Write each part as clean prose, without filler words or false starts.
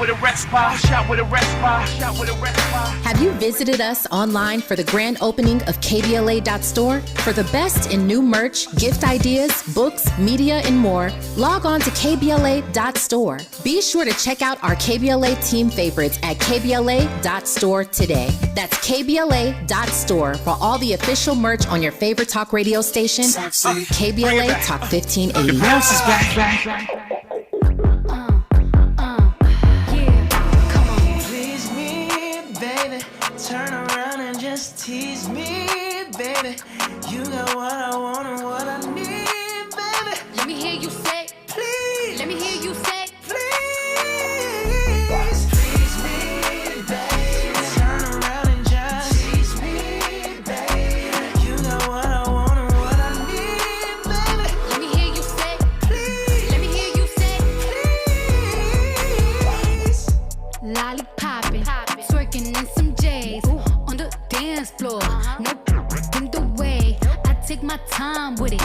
Have you visited us online for the grand opening of KBLA.store? For the best in new merch, gift ideas, books, media, and more, log on to KBLA.store. Be sure to check out our KBLA team favorites at KBLA.store today. That's KBLA.store for all the official merch on your favorite talk radio station, KBLA Talk 1580. Bounce is back. Turn around and just tease me, baby. You got what I want and what I need, baby. Let me hear you say, please. Let me hear you say, please. Please me, baby. Turn around and just tease me, baby. You got what I want and what I need, baby. Let me hear you say, please. Let me hear you say, please. Lollipopping, twerking in some J's on the dance floor. No in the way. I take my time with it.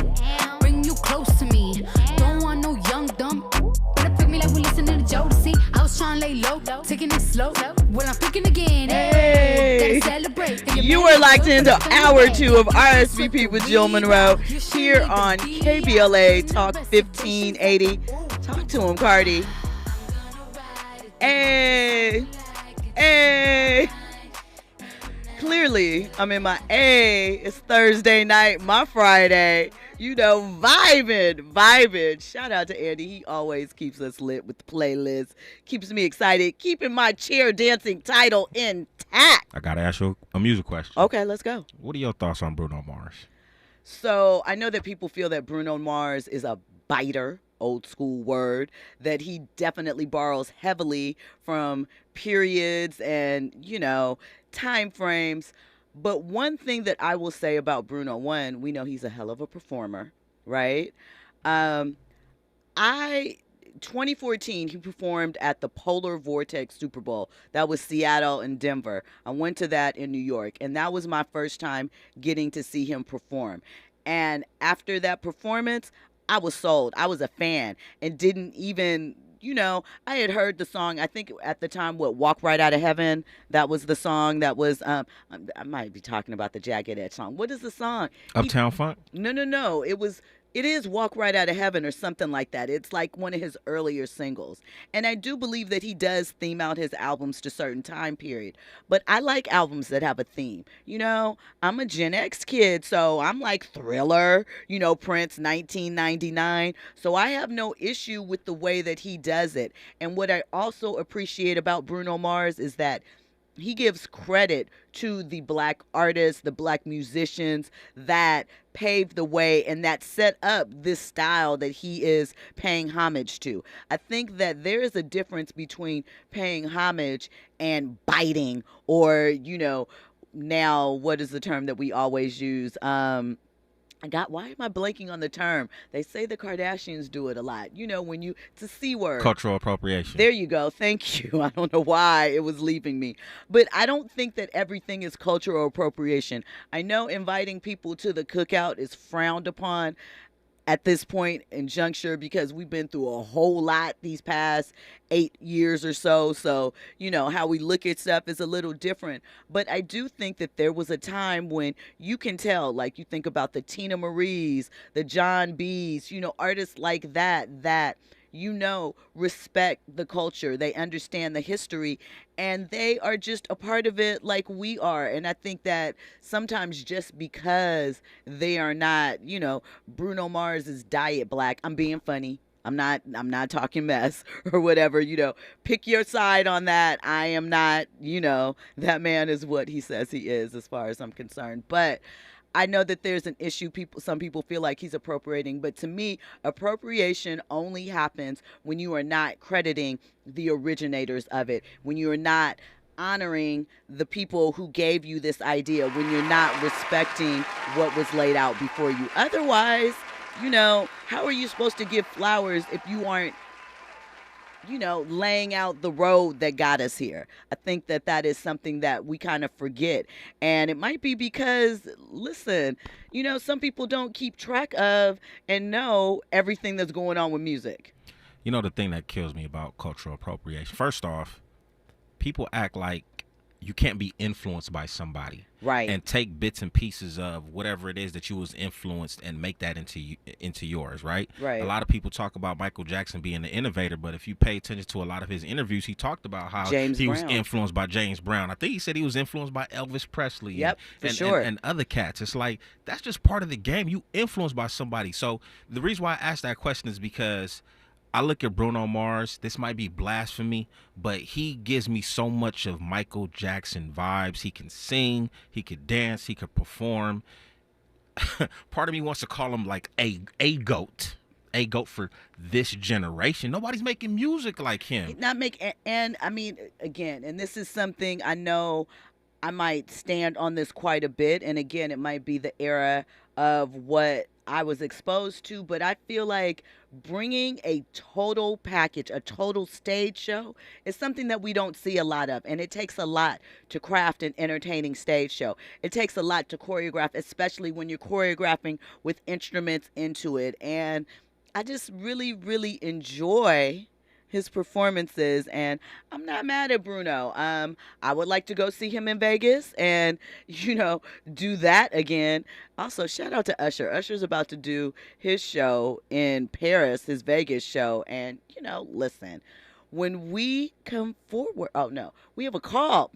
Bring you close to me. Don't want no young dumb. Better pick me like we listening to Jodeci. I was trying to lay low, taking it slow. When I'm picking again, hey, gotta celebrate. You are locked into hour 2 of RSVP with Jill Munroe here on KBLA Talk 1580. Talk to him, Cardi. Hey. Clearly, I'm in my A. It's Thursday night, my Friday. You know, vibing. Shout out to Andy. He always keeps us lit with the playlist. Keeps me excited. Keeping my chair dancing title intact. I got to ask you a music question. Okay, let's go. What are your thoughts on Bruno Mars? So, I know that people feel that Bruno Mars is a biter, old school word, that he definitely borrows heavily from periods and, time frames. But one thing that I will say about Bruno, one, we know he's a hell of a performer, right? 2014, he performed at the Polar Vortex Super Bowl. That was Seattle and Denver. I went to that in New York, and that was my first time getting to see him perform. And after that performance, I was sold. I was a fan and didn't even, I had heard the song, I think at the time, Walk Right Out of Heaven. That was the song that was, I might be talking about the Jagged Edge song. What is the song? Uptown Funk? No. It is Walk Right Out of Heaven or something like that. It's like one of his earlier singles. And I do believe that he does theme out his albums to certain time period. But I like albums that have a theme. I'm a Gen X kid, so I'm like Thriller, Prince, 1999. So I have no issue with the way that he does it. And what I also appreciate about Bruno Mars is that he gives credit to the black artists, the black musicians that paved the way and that set up this style that he is paying homage to. I think that there is a difference between paying homage and biting or, now what is the term that we always use? Why am I blanking on the term? They say the Kardashians do it a lot. It's a C word. Cultural appropriation. There you go. Thank you. I don't know why it was leaving me. But I don't think that everything is cultural appropriation. I know inviting people to the cookout is frowned upon at this point in juncture because we've been through a whole lot these past 8 years or so. So, how we look at stuff is a little different. But I do think that there was a time when you can tell, like you think about the Tina Marie's, the John B's, artists like that, respect the culture. They understand the history and they are just a part of it like we are. And I think that sometimes just because they are not, Bruno Mars is diet black. I'm being funny. I'm not talking mess or whatever, pick your side on that. I am not, that man is what he says he is as far as I'm concerned. But I know that there's an issue. Some people feel like he's appropriating, but to me, appropriation only happens when you are not crediting the originators of it, when you are not honoring the people who gave you this idea, when you're not respecting what was laid out before you. Otherwise, how are you supposed to give flowers if you aren't laying out the road that got us here? I think that is something that we kind of forget. And it might be because, listen, some people don't keep track of and know everything that's going on with music. You know the thing that kills me about cultural appropriation. First off, people act like you can't be influenced by somebody, Right. and take bits and pieces of whatever it is that you was influenced and make that into yours, right? Right. A lot of people talk about Michael Jackson being the innovator, but if you pay attention to a lot of his interviews, he talked about how James he was Brown. influenced by James Brown. I think he said he was influenced by Elvis Presley. Yep, for and, sure. and other cats. It's like that's just part of the game. You influenced by somebody. So the reason why I asked that question is because I look at Bruno Mars. This might be blasphemy, but he gives me so much of Michael Jackson vibes. He can sing, he could dance, he could perform. Part of me wants to call him like a goat for this generation. Nobody's making music like him. Not make and I mean again, and this is something I know I might stand on this quite a bit, and again, it might be the era of what I was exposed to, but I feel like bringing a total package, a total stage show is something that we don't see a lot of, and it takes a lot to craft an entertaining stage show. It takes a lot to choreograph, especially when you're choreographing with instruments into it, and I just really, really enjoy his performances, and I'm not mad at Bruno. I would like to go see him in Vegas and, do that again. Also, shout out to Usher. Usher's about to do his show in Paris, his Vegas show, and, listen, when we come forward, oh no, we have a call.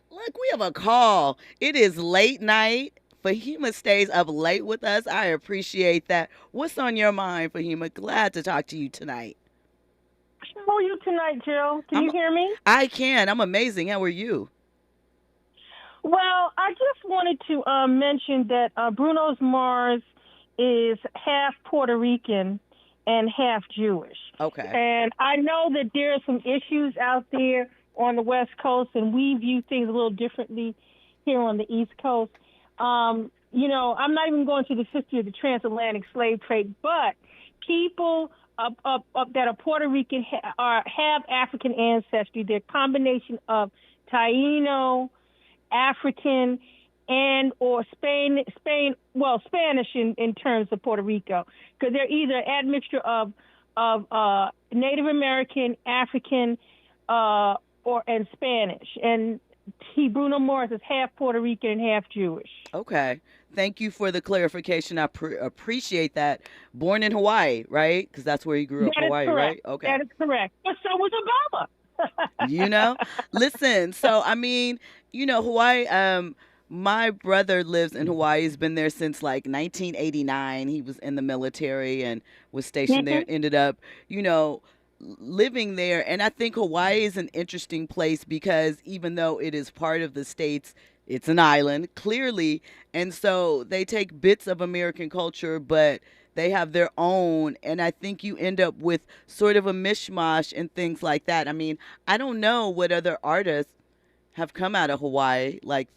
Look, we have a call. It is late night. Fahima stays up late with us. I appreciate that. What's on your mind, Fahima? Glad to talk to you tonight. How are you tonight, Jill? Can you hear me? I can. I'm amazing. How are you? Well, I just wanted to mention that Bruno Mars is half Puerto Rican and half Jewish. Okay. And I know that there are some issues out there on the West Coast, and we view things a little differently here on the East Coast. I'm not even going to the history of the transatlantic slave trade, but people that are Puerto Rican have African ancestry. They're a combination of Taino, African, and or Spanish in terms of Puerto Rico, because they're either an admixture of Native American, African, and Spanish. And Bruno Mars is half Puerto Rican and half Jewish. Okay. Thank you for the clarification. I appreciate that. Born in Hawaii, right? Because that's where he grew up, Hawaii, right? Okay. That is correct. But so was Obama. Listen, so, Hawaii, my brother lives in Hawaii. He's been there since like 1989. He was in the military and was stationed there and ended up, living there. And I think Hawaii is an interesting place because even though it is part of the States, it's an island, clearly. And so they take bits of American culture, but they have their own. And I think you end up with sort of a mishmash and things like that. I mean, I don't know what other artists have come out of Hawaii, like,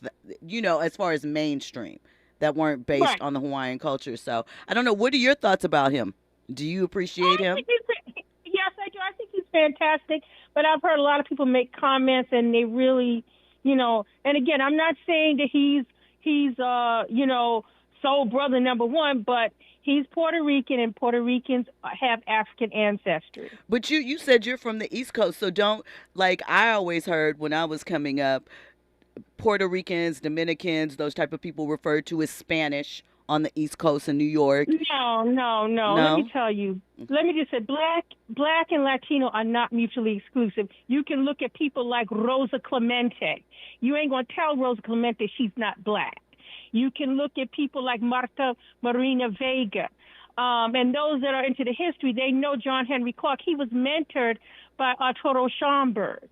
as far as mainstream, that weren't based on the Hawaiian culture. So I don't know. What are your thoughts about him? Do you appreciate him? Yes, I do. I think he's fantastic. But I've heard a lot of people make comments, and they really, and again, I'm not saying that he's soul brother number one, but he's Puerto Rican, and Puerto Ricans have African ancestry. But you said you're from the East Coast, so don't, like I always heard when I was coming up, Puerto Ricans, Dominicans, those type of people referred to as Spanish on the East Coast in New York. No. Let me tell you. Let me just say, black and Latino are not mutually exclusive. You can look at people like Rosa Clemente. You ain't going to tell Rosa Clemente she's not black. You can look at people like Marta Marina Vega. And those that are into the history, they know John Henry Clark. He was mentored by Arturo Schomburg.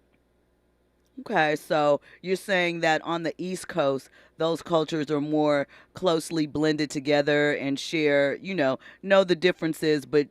Okay, so you're saying that on the East Coast, those cultures are more closely blended together and share, know the differences, but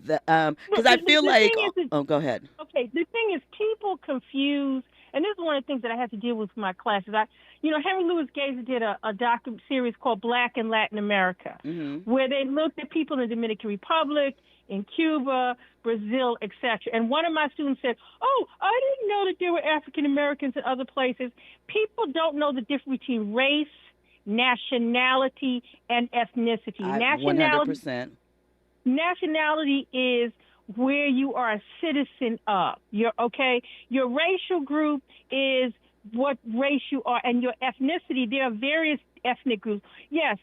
because I feel like, go ahead. Okay, the thing is, people confuse, and this is one of the things that I have to deal with my classes. Henry Louis Gates did a docu series called Black in Latin America, where they looked at people in the Dominican Republic, in Cuba, Brazil, etc. And one of my students said, I didn't know that there were African Americans in other places. People don't know the difference between race, nationality, and ethnicity. 100%. Nationality is where you are a citizen of. Your racial group is what race you are, and your ethnicity. There are various ethnic groups. Yes,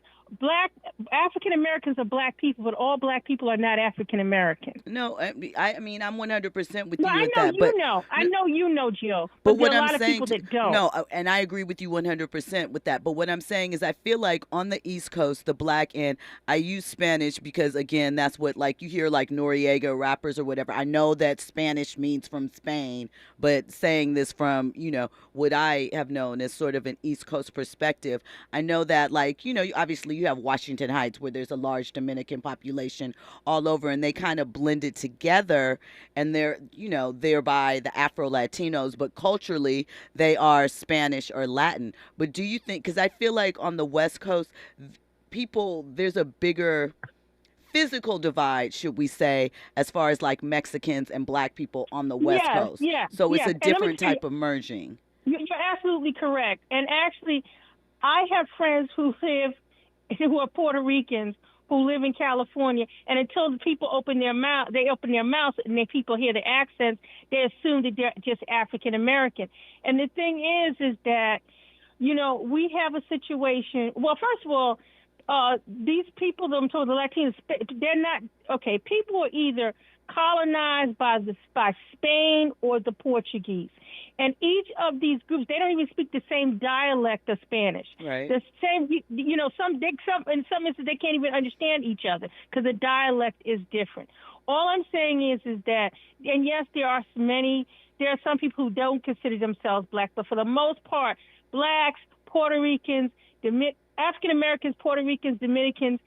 African Americans are black people, but all black people are not African American. No, I mean, I'm 100% with No, you I with know that. you know. I know you know, Jill. But But there what are a I'm lot of saying, people that don't. no, and I agree with you 100% with that. But what I'm saying is, I feel like on the East Coast, the black end, I use Spanish because, again, that's what, like, you hear like Noriega rappers or whatever. I know that Spanish means from Spain, but saying this from, what I have known as sort of an East Coast perspective, I know that, like, obviously you have Washington Heights where there's a large Dominican population all over, and they kind of blended together, and they're, thereby the Afro Latinos, but culturally they are Spanish or Latin. But do you think, because I feel like on the West Coast, there's a bigger physical divide, should we say, as far as like Mexicans and black people on the West Yes, Coast. yes, So it's yes. a And let me different tell you, type of merging. you're absolutely correct. And actually, I have friends who are Puerto Ricans who live in California, and until the people open their mouths and the people hear the accents, they assume that they're just African American. And the thing is that, we have a situation. Well, first of all, these people, the Latinos, they're not okay. People are either colonized by Spain or the Portuguese, and each of these groups, they don't even speak the same dialect of Spanish. Right. The same, in some instances they can't even understand each other because the dialect is different. All I'm saying is that, and yes, there are some people who don't consider themselves black, but for the most part, blacks, Puerto Ricans, African Americans, Puerto Ricans, Dominicans,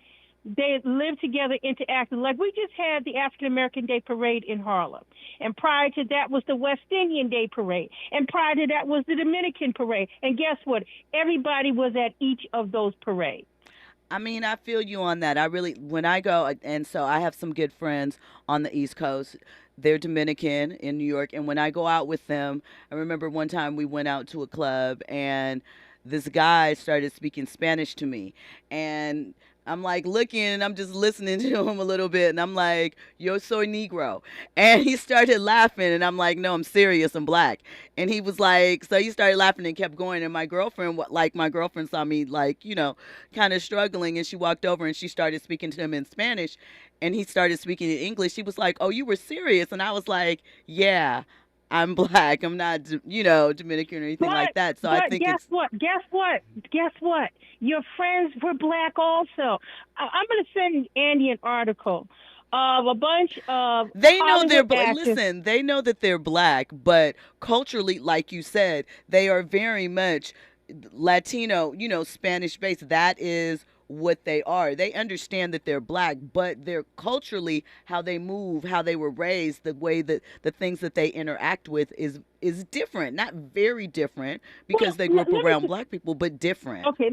they live together, interact. Like we just had the African American Day Parade in Harlem. And prior to that was the West Indian Day Parade. And prior to that was the Dominican Parade. And guess what? Everybody was at each of those parades. I mean, I feel you on that. When I go, and so I have some good friends on the East Coast. They're Dominican in New York. And when I go out with them, I remember one time we went out to a club and this guy started speaking Spanish to me. And I'm like looking and I'm just listening to him a little bit. And I'm like, yo soy negro. And he started laughing. And I'm like, no, I'm serious. I'm black. And he was like, so he started laughing and kept going. And my girlfriend saw me like, kind of struggling. And she walked over and she started speaking to him in Spanish. And he started speaking in English. She was like, oh, you were serious? And I was like, yeah. I'm black. I'm not, Dominican or anything like that. So I think guess what? Your friends were black also. I'm going to send Andy an article of a bunch of they know they're black. actors. Listen, they know that they're black, but culturally, like you said, they are very much Latino, Spanish based. That is what they are. They understand that they're black, but they're culturally, how they move, how they were raised, the way that the things that they interact with is different. Not very different because they grew up around black people, but different. Okay,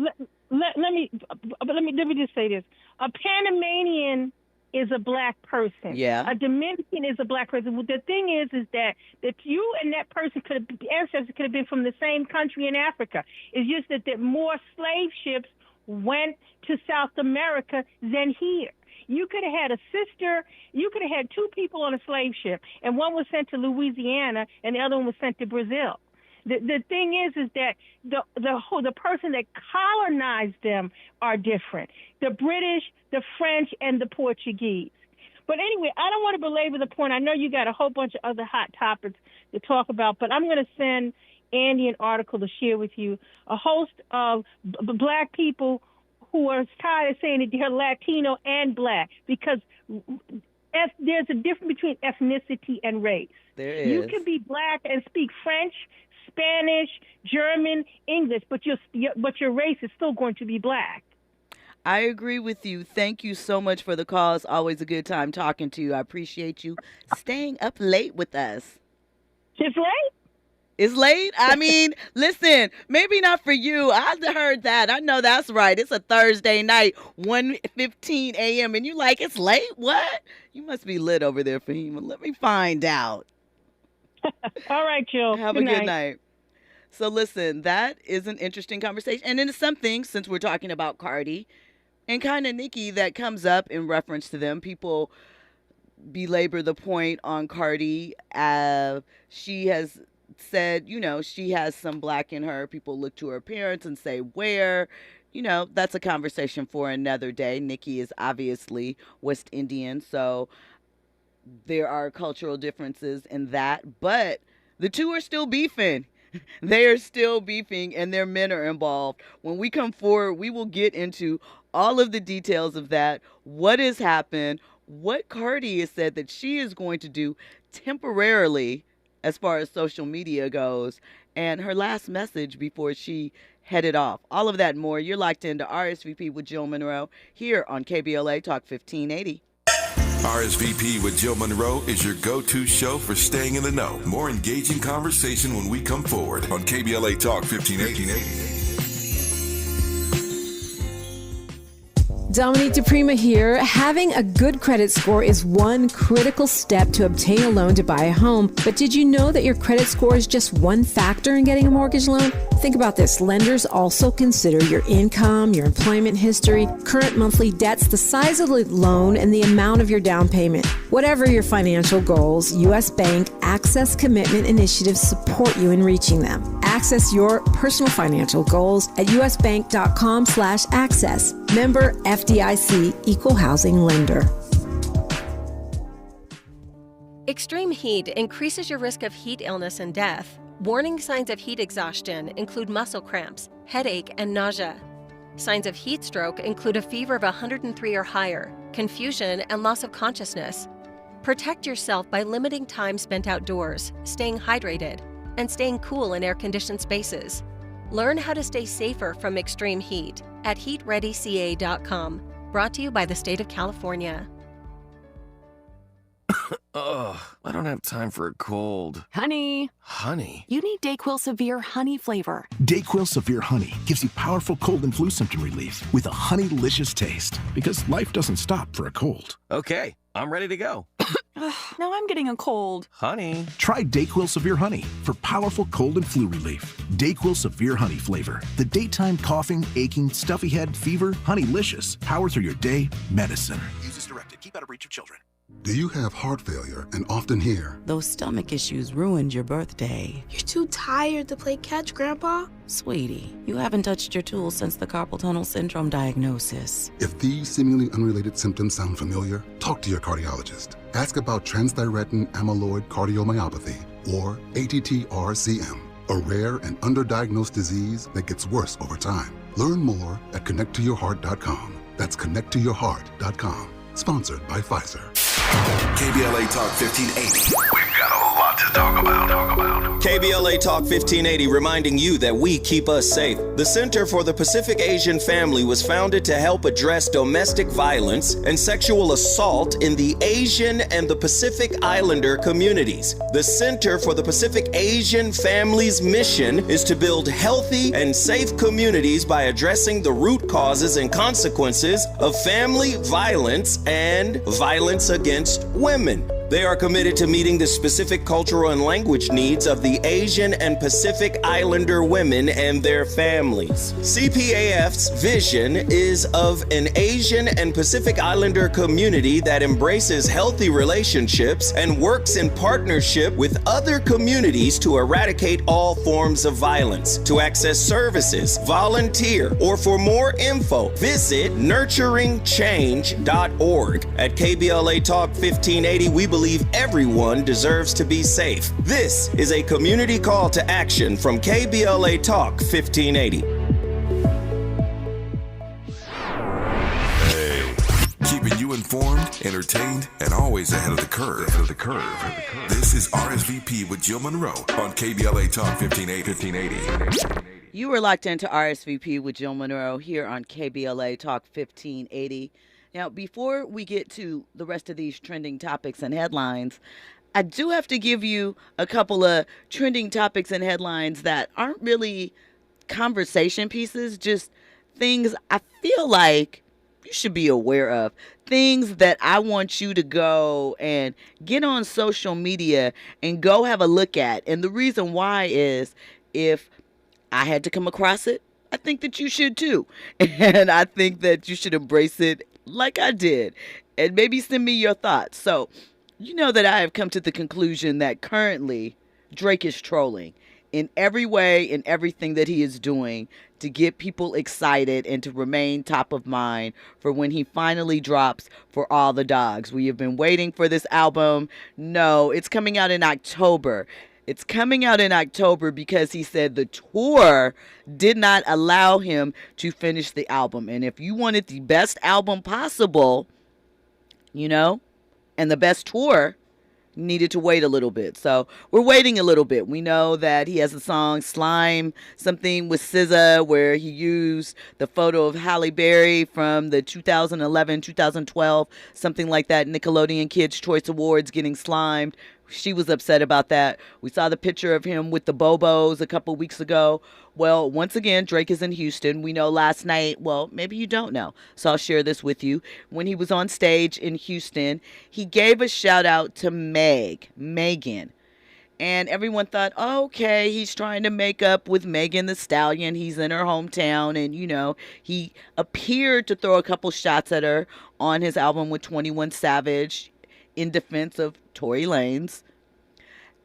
let me just say this. A Panamanian is a black person. Yeah. A Dominican is a black person. Well, the thing is that you and that person ancestors could have been from the same country in Africa. It's just that more slave ships went to South America than here. You could have had you could have had two people on a slave ship, and one was sent to Louisiana and the other one was sent to Brazil. The thing is that the person that colonized them are different. The British, the French, and the Portuguese. But anyway, I don't want to belabor the point. I know you got a whole bunch of other hot topics to talk about, but I'm going to send Andy an article to share with you. A host of black people who are tired of saying that they're Latino and black because there's a difference between ethnicity and race. There is. You can be black and speak French, Spanish, German, English, but your race is still going to be black. I agree with you. Thank you so much for the call. It's always a good time talking to you. I appreciate you staying up late with us. It's late? It's late? I mean, listen, maybe not for you. I heard that. I know that's right. It's a Thursday night, 1:15 a.m. And you like, it's late? What? You must be lit over there, Fahima. Let me find out. All right, Jill. Have a good night. So listen, that is an interesting conversation. And then it's something, since we're talking about Cardi and kind of Nicki, that comes up in reference to them. People belabor the point on Cardi. She has said, she has some black in her. People look to her parents and say, where? That's a conversation for another day. Nikki is obviously West Indian, so there are cultural differences in that. But the two are still beefing. They are still beefing, and their men are involved. When we come forward, we will get into all of the details of that, what has happened, what Cardi has said that she is going to do temporarily as far as social media goes, and her last message before she headed off. All of that and more. You're locked into RSVP with Jill Munroe here on KBLA Talk 1580. RSVP with Jill Munroe is your go-to show for staying in the know. More engaging conversation when we come forward on KBLA Talk 1580. Dominique DePrima here. Having a good credit score is one critical step to obtain a loan to buy a home. But did you know that your credit score is just one factor in getting a mortgage loan? Think about this. Lenders also consider your income, your employment history, current monthly debts, the size of the loan, and the amount of your down payment. Whatever your financial goals, U.S. Bank Access Commitment Initiatives support you in reaching them. Access your personal financial goals at usbank.com/access. Member FDIC, Equal Housing Lender. Extreme heat increases your risk of heat illness and death. Warning signs of heat exhaustion include muscle cramps, headache, and nausea. Signs of heat stroke include a fever of 103 or higher, confusion, and loss of consciousness. Protect yourself by limiting time spent outdoors, staying hydrated, and staying cool in air-conditioned spaces. Learn how to stay safer from extreme heat at heatreadyca.com. Brought to you by the state of California. Ugh, I don't have time for a cold. Honey. Honey? You need DayQuil Severe Honey flavor. DayQuil Severe Honey gives you powerful cold and flu symptom relief with a honey-licious taste. Because life doesn't stop for a cold. Okay, I'm ready to go. Now I'm getting a cold. Honey. Try DayQuil Severe Honey for powerful cold and flu relief. DayQuil Severe Honey flavor. The daytime coughing, aching, stuffy head, fever, honey-licious. Power through your day, medicine. Use as directed. Keep out of reach of children. Do you have heart failure and often hear, "Those stomach issues ruined your birthday"? "You're too tired to play catch, Grandpa." Sweetie, you haven't touched your tools since the carpal tunnel syndrome diagnosis. If these seemingly unrelated symptoms sound familiar, talk to your cardiologist. Ask about transthyretin amyloid cardiomyopathy, or ATTR-CM, a rare and underdiagnosed disease that gets worse over time. Learn more at connecttoyourheart.com. That's connecttoyourheart.com. Sponsored by Pfizer. KBLA Talk 1580. We've got a lot to talk about. KBLA Talk 1580 reminding you that we keep us safe. The Center for the Pacific Asian Family was founded to help address domestic violence and sexual assault in the Asian and the Pacific Islander communities. The Center for the Pacific Asian Family's mission is to build healthy and safe communities by addressing the root causes and consequences of family violence and violence against women. They are committed to meeting the specific cultural and language needs of the Asian and Pacific Islander women and their families. CPAF's vision is of an Asian and Pacific Islander community that embraces healthy relationships and works in partnership with other communities to eradicate all forms of violence. To access services, volunteer, or for more info, visit nurturingchange.org. At KBLA Talk 1580, we believe everyone deserves to be safe. This is a community call to action from KBLA Talk 1580. Hey, keeping you informed, entertained, and always ahead of the curve. This is RSVP with Jill Munroe on KBLA Talk 1580. You are locked into RSVP with Jill Munroe here on KBLA Talk 1580. Now, before we get to the rest of these trending topics and headlines, I do have to give you a couple of trending topics and headlines that aren't really conversation pieces, just things I feel like you should be aware of. Things that I want you to go and get on social media and go have a look at. And the reason why is if I had to come across it, I think that you should too. And I think that you should embrace it like I did, and maybe send me your thoughts. So You know that I have come to the conclusion that currently Drake is trolling in every way, in everything that he is doing to get people excited and to remain top of mind for when he finally drops For All the Dogs. We have been waiting for this album. No, it's coming out in October. It's coming out in October because he said the tour did not allow him to finish the album. And if you wanted the best album possible, you know, and the best tour, needed to wait a little bit. So we're waiting a little bit. We know that he has a song Slime, something with SZA, where he used the photo of Halle Berry from the 2011, 2012, something like that, Nickelodeon Kids Choice Awards, getting slimed. She was upset about that. We saw the picture of him with the Bobos a couple weeks ago. Well, once again, Drake is in Houston. We know last night, well, maybe you don't know, so I'll share this with you. When he was on stage in Houston, he gave a shout out to Megan. And everyone thought, oh, okay, he's trying to make up with Megan Thee Stallion. He's in her hometown. And, you know, he appeared to throw a couple shots at her on his album with 21 Savage in defense of Tory Lanez.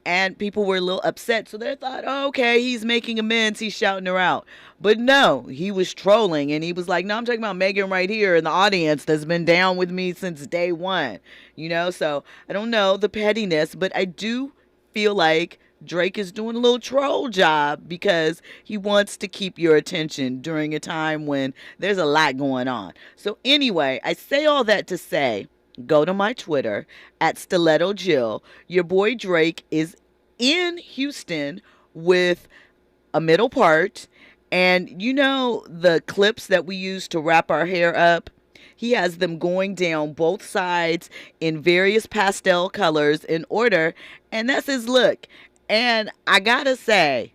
And people were a little upset. So they thought, oh, okay, he's making amends. He's shouting her out. But no, he was trolling. And he was like, no, I'm talking about Megan right here in the audience that's been down with me since day one. You know, so I don't know the pettiness, but I do feel like Drake is doing a little troll job because he wants to keep your attention during a time when there's a lot going on. So anyway, I say all that to say, go to my Twitter at Stiletto Jill. Your boy Drake is in Houston with a middle part. And you know the clips that we use to wrap our hair up? He has them going down both sides in various pastel colors in order. And that's his look. And I gotta say,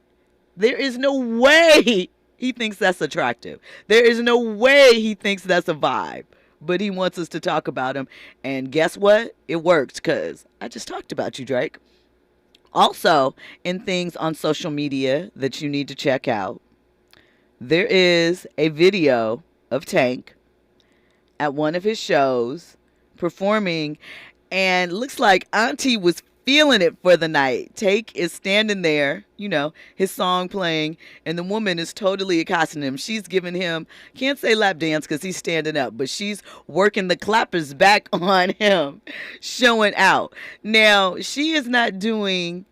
there is no way he thinks that's attractive. There is no way he thinks that's a vibe. But he wants us to talk about him. And guess what? It works because I just talked about you, Drake. Also, in things on social media that you need to check out, there is a video of Tank at one of his shows performing. And looks like Auntie was feeling it for the night. Tank is standing there, you know, his song playing, and the woman is totally accosting him. She's giving him, can't say lap dance because he's standing up, but she's working the clappers back on him, showing out. Now, she is not doing,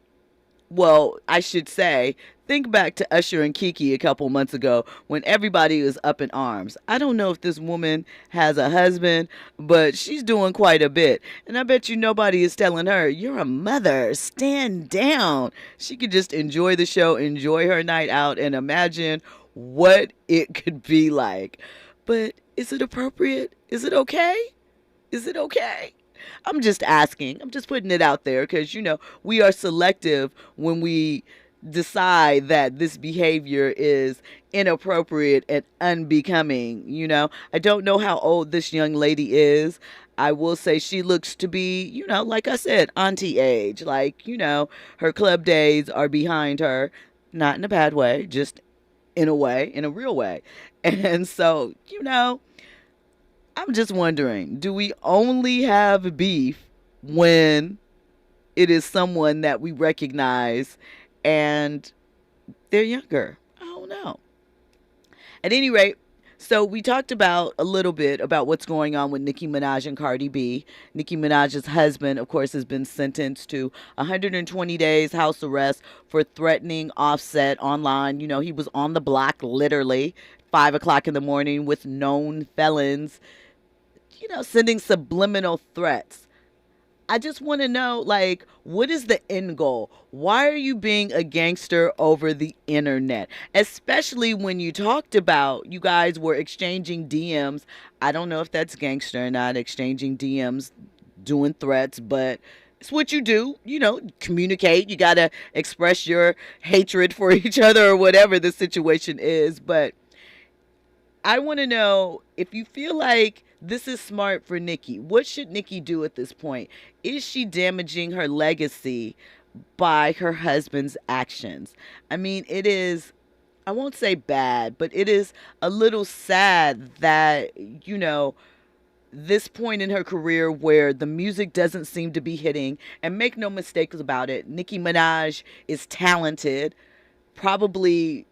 well, I should say, think back to Usher and Kiki a couple months ago when everybody was up in arms. I don't know if this woman has a husband, but she's doing quite a bit. And I bet you nobody is telling her, you're a mother, stand down. She could just enjoy the show, enjoy her night out, and imagine what it could be like. But is it appropriate? Is it okay? Is it okay? I'm just asking. I'm just putting it out there because, you know, we are selective when we decide that this behavior is inappropriate and unbecoming. You know, I don't know how old this young lady is. I will say she looks to be, you know, like I said, auntie age. Like, you know, her club days are behind her, not in a bad way, just in a way, in a real way. And so, you know, I'm just wondering, do we only have beef when it is someone that we recognize and they're younger? I don't know. At any rate, so we talked about a little bit about what's going on with Nicki Minaj and Cardi B. Nicki Minaj's husband, of course, has been sentenced to 120 days house arrest for threatening Offset online. You know, he was on the block literally 5 o'clock in the morning with known felons, you know, sending subliminal threats. I just want to know, like, what is the end goal? Why are you being a gangster over the internet? Especially when you talked about you guys were exchanging DMs. I don't know if that's gangster or not, exchanging DMs, doing threats, but it's what you do. You know, communicate. You got to express your hatred for each other or whatever the situation is. But I want to know if you feel like this is smart for Nicki. What should Nicki do at this point? Is she damaging her legacy by her husband's actions? I mean, it is, I won't say bad, but it is a little sad that, you know, this point in her career where the music doesn't seem to be hitting. And make no mistakes about it, Nicki Minaj is talented, probably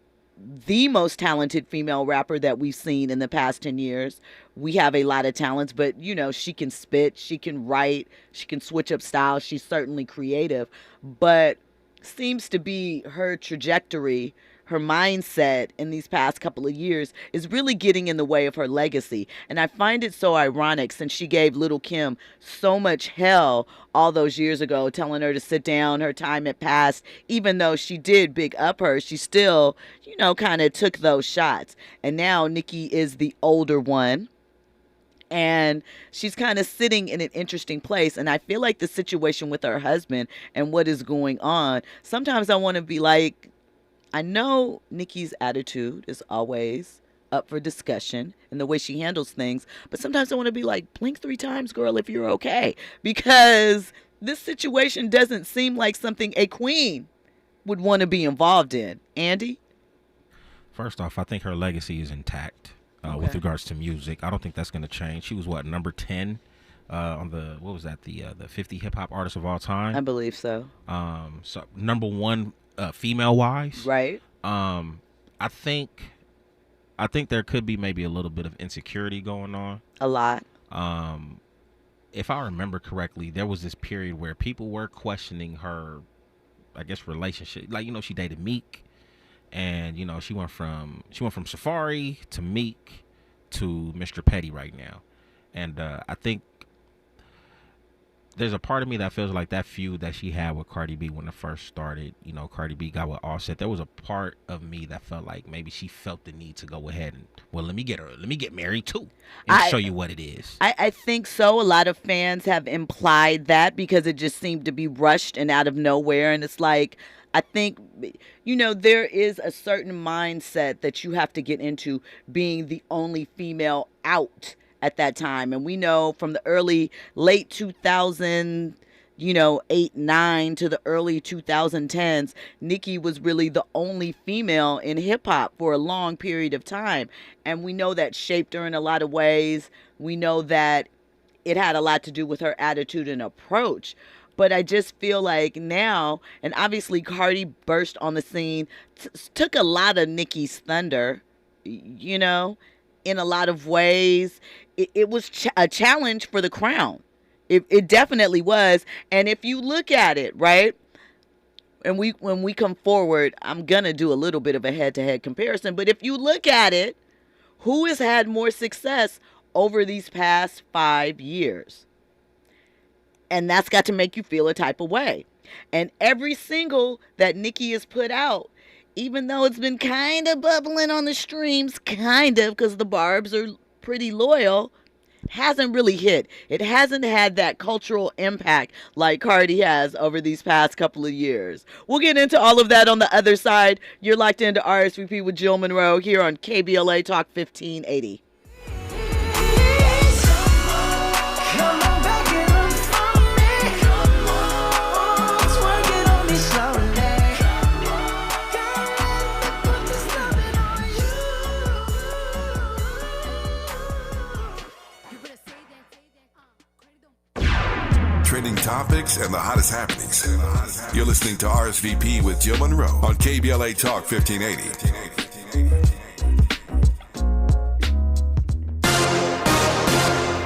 the most talented female rapper that we've seen in the past 10 years. We have a lot of talents, but she can spit, she can write, she can switch up styles. She's certainly creative, but seems to be her trajectory, her mindset in these past couple of years is really getting in the way of her legacy. And I find it so ironic, since she gave Lil' Kim so much hell all those years ago, telling her to sit down, her time had passed. Even though she did big up her, she still, kind of took those shots. And now Nicki is the older one, and she's kind of sitting in an interesting place. And I feel like the situation with her husband and what is going on, sometimes I want to be like, I know Nicki's attitude is always up for discussion and the way she handles things, but sometimes I want to be like, blink 3 times, girl, if you're okay, because this situation doesn't seem like something a queen would want to be involved in. Andy? First off, I think her legacy is intact with regards to music. I don't think that's going to change. She was number 10 on the, what was that, the 50 hip hop artists of all time? I believe so. So number 1 female wise. Right. I think there could be maybe a little bit of insecurity going on. A lot. If I remember correctly, there was this period where people were questioning her, I guess, relationship. Like, she dated Meek, and she went from Safari to Meek to Mr. Petty right now. And I think there's a part of me that feels like that feud that she had with Cardi B when it first started, Cardi B got with Offset. There was a part of me that felt like maybe she felt the need to go ahead and, let me get married too and show you what it is. I think so. A lot of fans have implied that because it just seemed to be rushed and out of nowhere. And it's like, I think, there is a certain mindset that you have to get into, being the only female out at that time. And we know from the late 2000, 8, 9 to the early 2010s, Nicki was really the only female in hip hop for a long period of time. And we know that shaped her in a lot of ways. We know that it had a lot to do with her attitude and approach. But I just feel like now, and obviously Cardi burst on the scene, took a lot of Nicki's thunder, in a lot of ways. It was a challenge for the crown. It definitely was. And if you look at it, right, and when we come forward, I'm going to do a little bit of a head-to-head comparison. But if you look at it, who has had more success over these past 5 years? And that's got to make you feel a type of way. And every single that Nicki has put out, even though it's been kind of bubbling on the streams, because the Barbs are pretty loyal, hasn't really hit. It hasn't had that cultural impact like Cardi has over these past couple of years. We'll get into all of that on the other side. You're locked into RSVP with Jill Munroe here on KBLA Talk 1580. Trending topics and the hottest happenings. You're listening to RSVP with Jill Munroe on KBLA Talk 1580.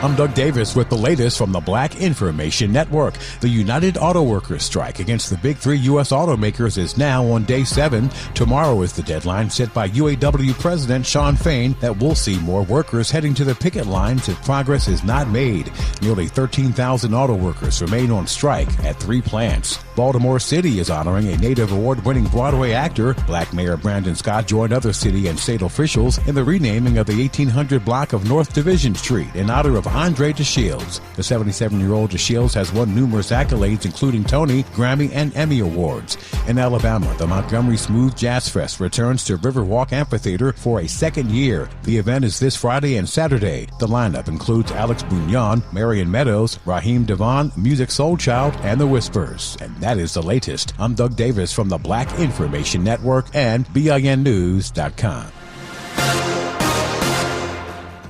I'm Doug Davis with the latest from the Black Information Network. The United Auto Workers strike against the big 3 U.S. automakers is now on day 7. Tomorrow is the deadline set by UAW President Shawn Fain that we'll see more workers heading to the picket lines if progress is not made. Nearly 13,000 auto workers remain on strike at 3 plants. Baltimore City is honoring a Native Award-winning Broadway actor. Black Mayor Brandon Scott joined other city and state officials in the renaming of the 1800 block of North Division Street in honor of Andre DeShields. The 77-year-old DeShields has won numerous accolades, including Tony, Grammy, and Emmy Awards. In Alabama, the Montgomery Smooth Jazz Fest returns to Riverwalk Amphitheater for a second year. The event is this Friday and Saturday. The lineup includes Alex Bunyan, Marion Meadows, Raheem Devon, Music Soul Child, and The Whispers. And that is the latest. I'm Doug Davis from the Black Information Network and BINnews.com.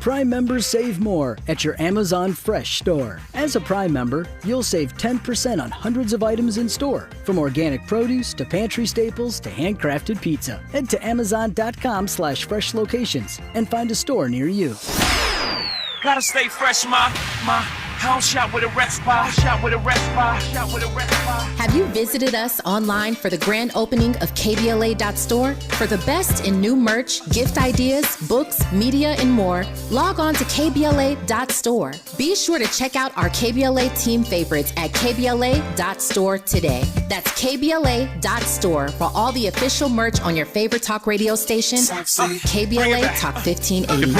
Prime members save more at your Amazon Fresh store. As a Prime member, you'll save 10% on hundreds of items in store, from organic produce to pantry staples to handcrafted pizza. Head to Amazon.com/fresh locations and find a store near you. Gotta stay fresh, my house shot with a rest bar, shot with a rest bar, shot with a rest bar. Have you visited us online for the grand opening of KBLA.store? For the best in new merch, gift ideas, books, media, and more, log on to KBLA.store. Be sure to check out our KBLA team favorites at KBLA.store today. That's KBLA.store for all the official merch on your favorite talk radio station, KBLA Talk 1580.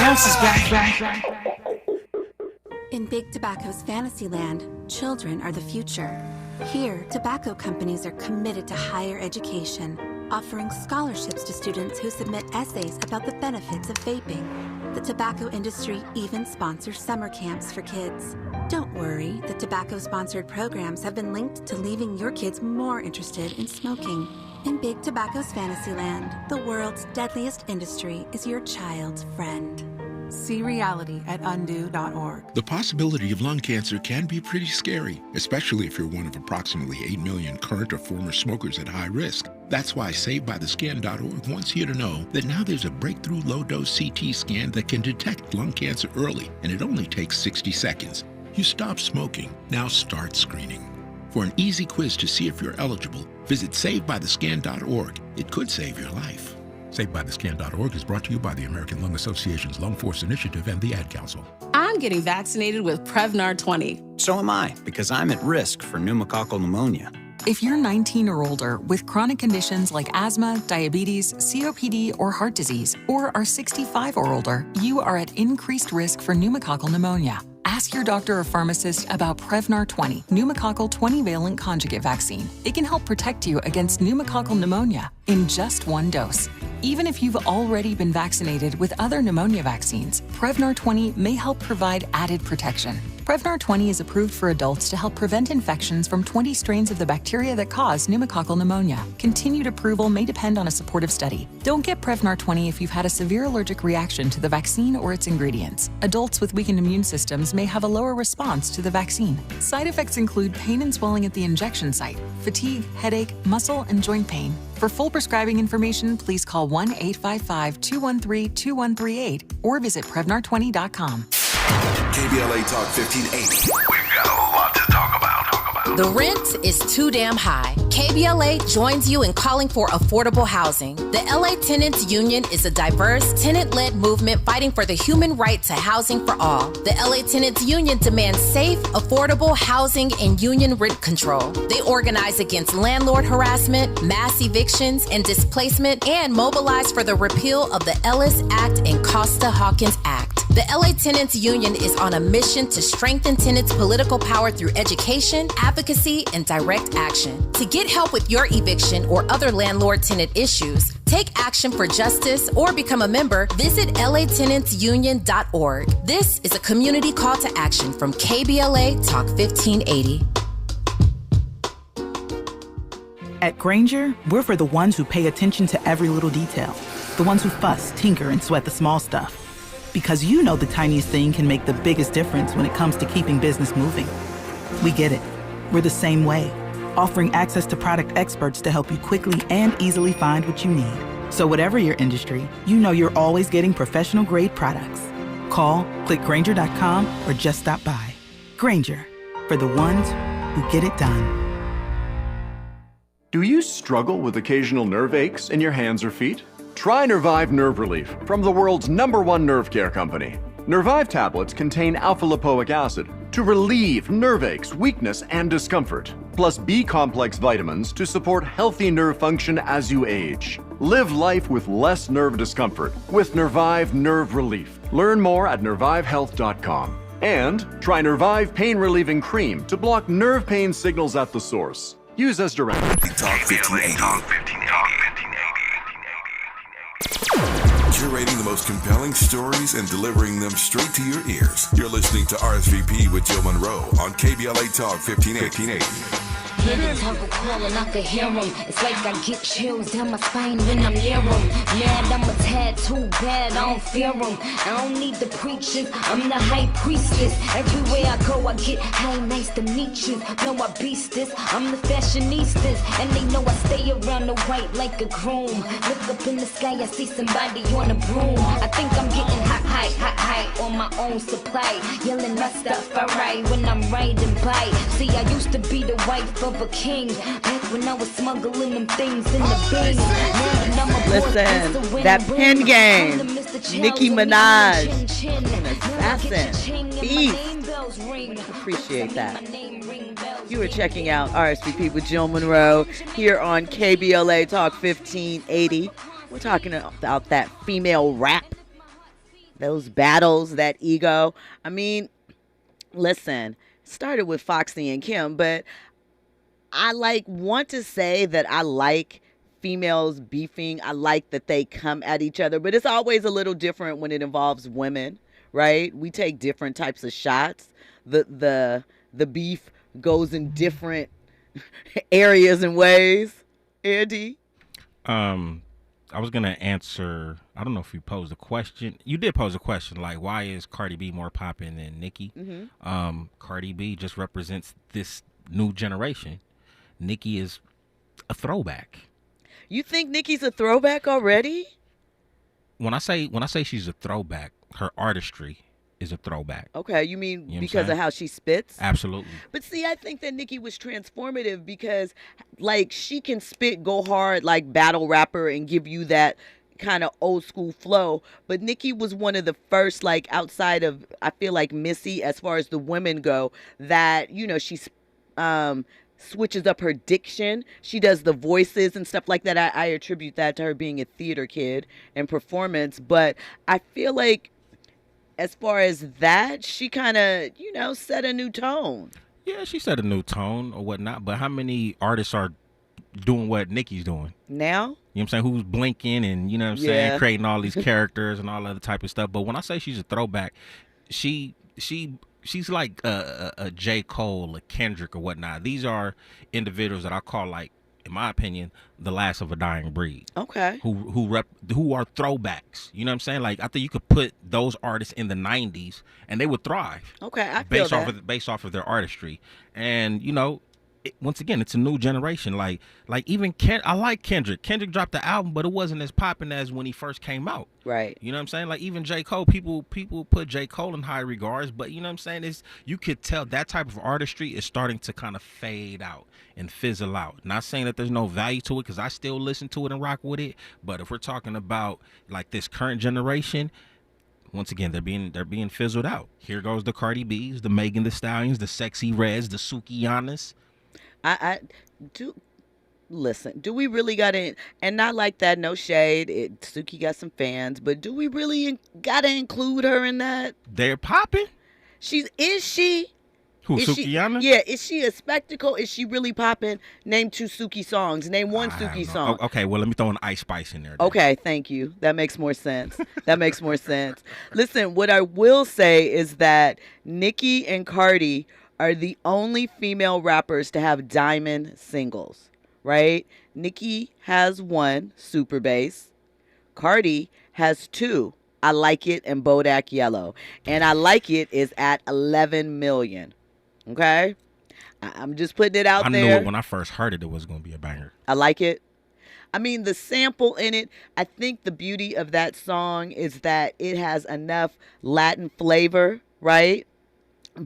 In Big Tobacco's Fantasyland, children are the future. Here, tobacco companies are committed to higher education, offering scholarships to students who submit essays about the benefits of vaping. The tobacco industry even sponsors summer camps for kids. Don't worry, the tobacco-sponsored programs have been linked to leaving your kids more interested in smoking. In Big Tobacco's Fantasyland, the world's deadliest industry is your child's friend. See reality at undo.org. The possibility of lung cancer can be pretty scary, especially if you're one of approximately 8 million current or former smokers at high risk. That's why SaveByTheScan.org wants you to know that now there's a breakthrough low-dose CT scan that can detect lung cancer early, and it only takes 60 seconds. You stop smoking, now start screening. For an easy quiz to see if you're eligible, visit SaveByTheScan.org. It could save your life. SaveByTheScan.org is brought to you by the American Lung Association's Lung Force Initiative and the Ad Council. I'm getting vaccinated with Prevnar 20. So am I, because I'm at risk for pneumococcal pneumonia. If you're 19 or older with chronic conditions like asthma, diabetes, COPD, or heart disease, or are 65 or older, you are at increased risk for pneumococcal pneumonia. Ask your doctor or pharmacist about Prevnar 20, pneumococcal 20-valent conjugate vaccine. It can help protect you against pneumococcal pneumonia in just one dose. Even if you've already been vaccinated with other pneumonia vaccines, Prevnar 20 may help provide added protection. Prevnar 20 is approved for adults to help prevent infections from 20 strains of the bacteria that cause pneumococcal pneumonia. Continued approval may depend on a supportive study. Don't get Prevnar 20 if you've had a severe allergic reaction to the vaccine or its ingredients. Adults with weakened immune systems may have a lower response to the vaccine. Side effects include pain and swelling at the injection site, fatigue, headache, muscle, and joint pain. For full prescribing information, please call 1-855-213-2138 or visit Prevnar20.com. KBLA Talk 1580. We've got a lot to talk about. The rent is too damn high. KBLA joins you in calling for affordable housing. The LA Tenants Union is a diverse, tenant-led movement fighting for the human right to housing for all. The LA Tenants Union demands safe, affordable housing and union rent control. They organize against landlord harassment, mass evictions, and displacement, and mobilize for the repeal of the Ellis Act and Costa-Hawkins Act. The LA Tenants Union is on a mission to strengthen tenants' political power through education, advocacy, and direct action. To get help with your eviction or other landlord-tenant issues, take action for justice, or become a member, visit latenantsunion.org. This is a community call to action from KBLA Talk 1580. At Grainger, we're for the ones who pay attention to every little detail, the ones who fuss, tinker, and sweat the small stuff. Because you know the tiniest thing can make the biggest difference when it comes to keeping business moving. We get it. We're the same way, offering access to product experts to help you quickly and easily find what you need. So whatever your industry, you know you're always getting professional-grade products. Call, click Grainger.com, or just stop by. Grainger, for the ones who get it done. Do you struggle with occasional nerve aches in your hands or feet? Try Nervive Nerve Relief from the world's #1 nerve care company. Nervive tablets contain alpha-lipoic acid to relieve nerve aches, weakness, and discomfort, plus B-complex vitamins to support healthy nerve function as you age. Live life with less nerve discomfort with Nervive Nerve Relief. Learn more at nervivehealth.com. And try Nervive Pain Relieving Cream to block nerve pain signals at the source. Use as directed. Talk 1580. Curating the most compelling stories and delivering them straight to your ears. You're listening to RSVP with Jill Munroe on KBLA Talk 1580. hear the turtle calling, I could hear him. It's like I get chills down my spine when I'm near him. Mad, I'm a tad too bad, I don't fear him. I don't need the preachers, I'm the high priestess. Everywhere I go, I get hey, nice to meet you. Know I beast this, I'm the fashionistas. And they know I stay around the white like a groom. Look up in the sky, I see somebody on a broom. I think I'm getting high on my own supply. Yelling my stuff, alright, when I'm riding by. See, I used to be the wife of a king. Back when I was smuggling them things in the bin. Listen, that pen game. Nicki Minaj. An assassin. Beast. Appreciate that. You are checking out RSVP with Jill Munroe here on KBLA Talk 1580. We're talking about that female rap. Those battles, that ego. I mean, listen, started with Foxy and Kim, but I want to say that I like females beefing. I like that they come at each other, but it's always a little different when it involves women, right? We take different types of shots. The beef goes in different areas and ways. Andy? I was gonna answer. I don't know if you posed a question. You did pose a question, like why is Cardi B more poppin' than Nicki? Mm-hmm. Cardi B just represents this new generation. Nicki is a throwback. You think Nicki's a throwback already? When I say she's a throwback, her artistry is a throwback. Okay, you mean because of how she spits? Absolutely. But see, I think that Nicki was transformative because, like, she can spit, go hard, like battle rapper, and give you that kind of old school flow. But Nicki was one of the first, like, outside of, I feel like Missy, as far as the women go, that, you know, she's switches up her diction. She does the voices and stuff like that. I attribute that to her being a theater kid and performance. But I feel like as far as that, she kind of, you know, set a new tone. Yeah, she set a new tone or whatnot. But how many artists are doing what Nicki's doing now? You know what I'm saying? Who's blinking and, you know what I'm saying, creating all these characters and all other type of stuff. But when I say she's a throwback, she's like a J. Cole, a Kendrick or whatnot. These are individuals that I call, like, in my opinion, the last of a dying breed. Okay. Who are throwbacks. You know what I'm saying? Like, I think you could put those artists in the 90s and they would thrive. Okay, I feel that. Based off of their artistry. And, you know, once again, it's a new generation. Like even I like Kendrick. Kendrick dropped the album, but it wasn't as popping as when he first came out. Right. You know what I'm saying? Like even J. Cole, people put J. Cole in high regards, but you know what I'm saying? You could tell that type of artistry is starting to kind of fade out and fizzle out. Not saying that there's no value to it, because I still listen to it and rock with it. But if we're talking about like this current generation, once again, they're being fizzled out. Here goes the Cardi B's, the Megan Thee Stallions, the Sexy Reds, the Sukianas. I do listen. Do we really gotta, and not like that? No shade. Suki got some fans, but do we really gotta include her in that? They're popping. Is she? Who, Sukiana? Yeah. Is she a spectacle? Is she really popping? Name 2 Suki songs. Name 1 Suki song. Okay, well let me throw an Ice Spice in there. Then. Okay, thank you. That makes more sense. Listen, what I will say is that Nicki and Cardi are the only female rappers to have diamond singles, right? Nicki has 1, Super Bass. Cardi has 2, I Like It and Bodak Yellow. And I Like It is at 11 million, okay? I'm just putting it out there. I knew it when I first heard it was going to be a banger. I Like It. I mean, the sample in it, I think the beauty of that song is that it has enough Latin flavor, right?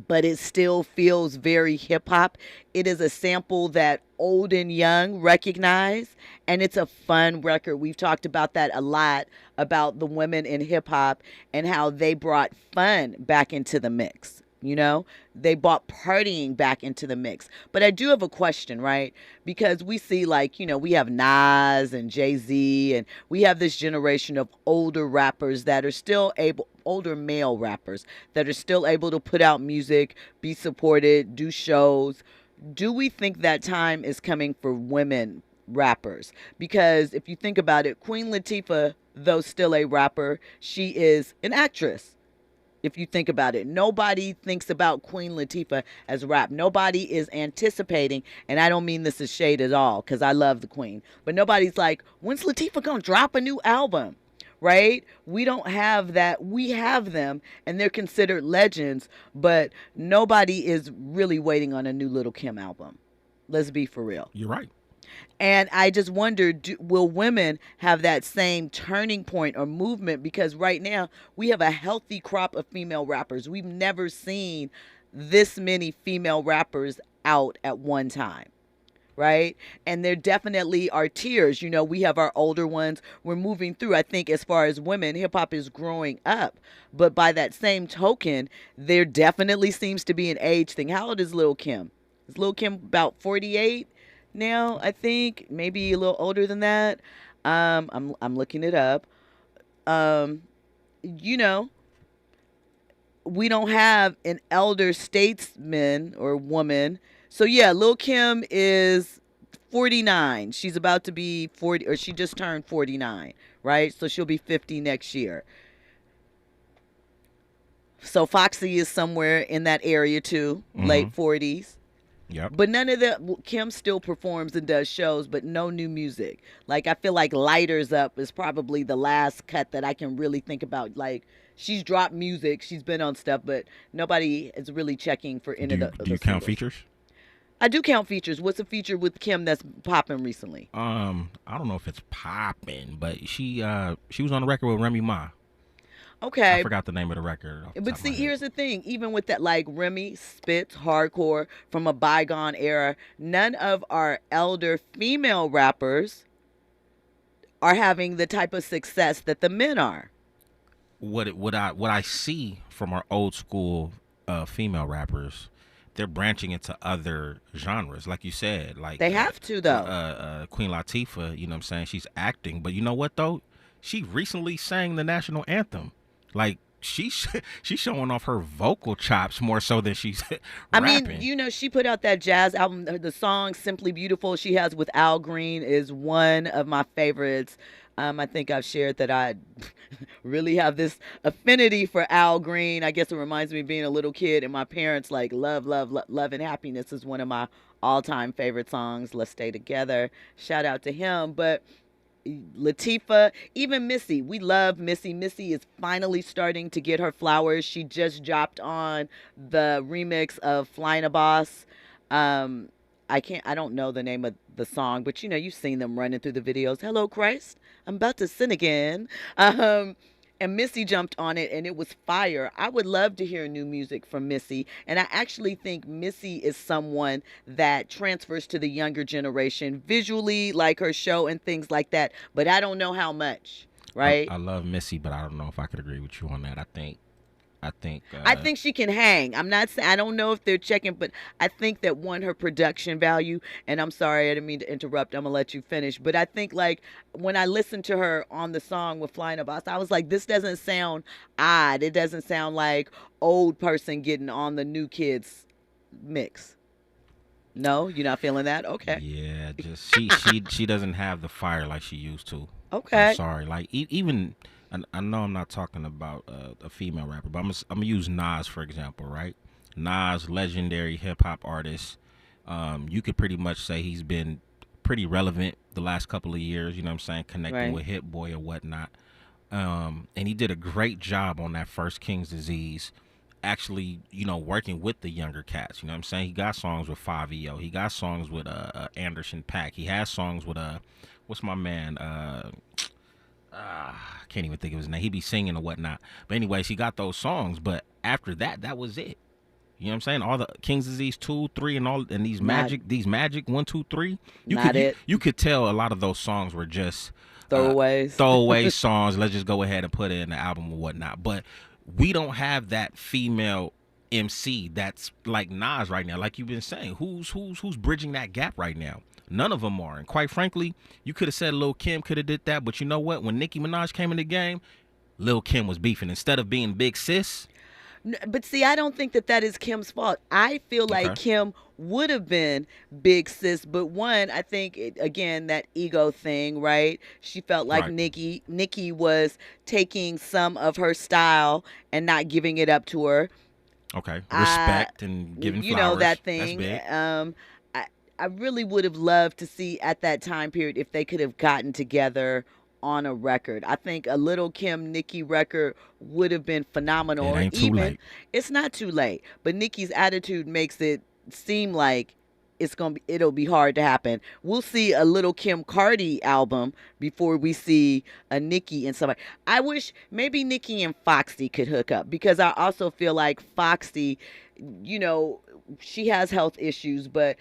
But it still feels very hip-hop. It is a sample that old and young recognize, and it's a fun record. We've talked about that a lot, about the women in hip-hop and how they brought fun back into the mix. You know, they brought partying back into the mix. But I do have a question, right? Because we see, like, you know, we have Nas and Jay-Z, and we have this generation of older rappers that are still able, older male rappers that are still able to put out music, be supported, do shows. Do we think that time is coming for women rappers? Because if you think about it, Queen Latifah, though still a rapper, she is an actress. If you think about it, nobody thinks about Queen Latifah as rap. Nobody is anticipating, and I don't mean this as shade at all, because I love the Queen, but nobody's like, when's Latifah gonna drop a new album? Right? We don't have that. We have them, and they're considered legends, but nobody is really waiting on a new Lil' Kim album. Let's be for real. You're right. And I just wonder, will women have that same turning point or movement? Because right now we have a healthy crop of female rappers. We've never seen this many female rappers out at one time. Right? And there definitely are tiers. You know, we have our older ones. We're moving through. I think as far as women, hip hop is growing up. But by that same token, there definitely seems to be an age thing. How old is Lil' Kim? Is Lil' Kim about 48? Now, I think maybe a little older than that. I'm looking it up. You know, we don't have an elder statesman or woman. So yeah, Lil' Kim is 49. She's about to be 40, or she just turned 49, right? So she'll be 50 next year. So Foxy is somewhere in that area too, late 40s. Yep. But none of the Kim still performs and does shows, but no new music. Like, I feel like Lighters Up is probably the last cut that I can really think about. Like, she's dropped music, she's been on stuff, but nobody is really checking for any of the. Do you count features? I do count features. What's a feature with Kim that's popping recently? I don't know if it's popping, but she was on the record with Remy Ma. Okay. I forgot the name of the record. But see, here's the thing. Even with that, like, Remy spits hardcore from a bygone era. None of our elder female rappers are having the type of success that the men are. What I see from our old school female rappers, they're branching into other genres, like you said. Like they have to, though. Queen Latifah, you know what I'm saying? She's acting, but you know what though? She recently sang the national anthem. Like, she's showing off her vocal chops more so than she's rapping. I mean, you know, she put out that jazz album. The song Simply Beautiful she has with Al Green is one of my favorites. I think I've shared that I really have this affinity for Al Green. I guess it reminds me of being a little kid, and my parents, like, Love and Happiness is one of my all-time favorite songs. Let's Stay Together. Shout out to him. But Latifah, even Missy. We love Missy. Missy is finally starting to get her flowers. She just dropped on the remix of Flying a Boss. I don't know the name of the song, but you know, you've seen them running through the videos. Hello, Christ, I'm about to sin again. And Missy jumped on it, and it was fire. I would love to hear new music from Missy. And I actually think Missy is someone that transfers to the younger generation visually, like her show and things like that. But I don't know how much, right? I love Missy, but I don't know if I could agree with you on that. I think she can hang. I'm not saying, I don't know if they're checking, but I think that her production value, and I'm sorry, I didn't mean to interrupt. I'm gonna let you finish. But I think, like, when I listened to her on the song with Flying a Boss, I was like, this doesn't sound odd. It doesn't sound like old person getting on the new kids mix. No, you're not feeling that? Okay. Yeah, just she doesn't have the fire like she used to. Okay. I'm sorry. Like, even I know I'm not talking about a female rapper, but I'm gonna use Nas for example, right? Nas, legendary hip hop artist. You could pretty much say he's been pretty relevant the last couple of years. You know what I'm saying? Connecting with Hit Boy or whatnot. And he did a great job on that first King's Disease. Actually, you know, working with the younger cats. You know what I'm saying? He got songs with 5EO. He got songs with Anderson .Paak. He has songs with what's my man? I can't even think of his name. He be singing or whatnot. But anyways, he got those songs. But after that, that was it. You know what I'm saying? All the King's Disease 2, 3, and all, and these magic 1, 2, 3. You could tell a lot of those songs were just throwaway songs. Let's just go ahead and put it in the album or whatnot. But we don't have that female MC that's like Nas right now. Like you've been saying, who's bridging that gap right now? None of them are. And quite frankly, you could have said Lil' Kim could have did that, but you know what? When Nicki Minaj came in the game, Lil' Kim was beefing. Instead of being Big Sis, But see, I don't think that that is Kim's fault. I feel like Okay. Kim would have been big sis, but one, I think again that ego thing, right? She felt like Right. Nikki was taking some of her style and not giving it up to her. Okay. I, Respect and giving you flowers. know that That's thing. big. I really would have loved to see at that time period if they could have gotten together on a record. I think a little Kim Nicki record would have been phenomenal. It Or ain't too even late. it's not too late, but Nicki's attitude makes it seem like it'll be hard to happen. We'll see a little Kim Cardi album before we see a Nicki and somebody. I wish maybe Nicki and Foxy could hook up because I also feel like Foxy, you know, she has health issues, but